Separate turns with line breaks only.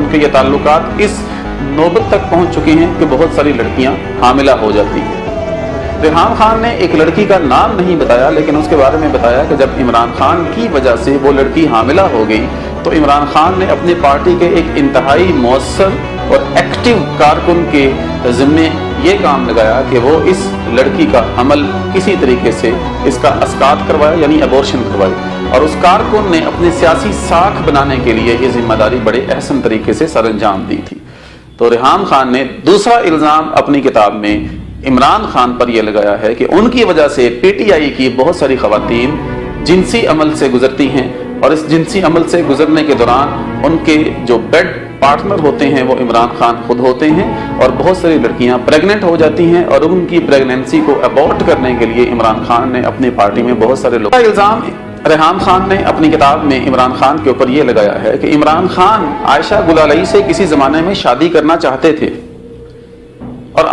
उनके ये ताल्लुकात इस नौबत तक पहुंच चुके हैं कि बहुत सारी लड़कियां हामिला हो जाती हैं। रेहान खान ने एक लड़की का नाम नहीं बताया, लेकिन उसके बारे में बताया कि जब इमरान खान की वजह से वो लड़की हामिला हो गई तो इमरान खान ने अपनी पार्टी के एक इंतहाई मौसर और एक्टिव कारकुन के ज़िम्मे ये काम लगाया कि वो इस लड़की का हमल किसी तरीके से इसका अस्कात करवाया, यानी अबॉर्शन करवाई, और उस कारकुन ने अपनी सियासी साख बनाने के लिए ये जिम्मेदारी बड़े अहसन तरीके से सरअंजाम दी थी। तो रेहान खान ने दूसरा इल्ज़ाम अपनी किताब में इमरान खान पर यह लगाया है कि उनकी वजह से पीटीआई की बहुत सारी ख़वातीन जिनसी अमल से गुजरती हैं, और इस जिनसी अमल से गुजरने के दौरान उनके जो बेड पार्टनर होते हैं वो इमरान खान खुद होते हैं, और बहुत सारी लड़कियां प्रेग्नेंट हो जाती हैं और उनकी प्रेगनेंसी को अबॉर्ट करने के लिए इमरान खान ने अपनी पार्टी में बहुत सारे लोग इल्ज़ाम रेहान खान ने अपनी किताब में इमरान खान के ऊपर यह लगाया है कि इमरान खान आयशा गुलालई से किसी ज़माने में शादी करना चाहते थे, और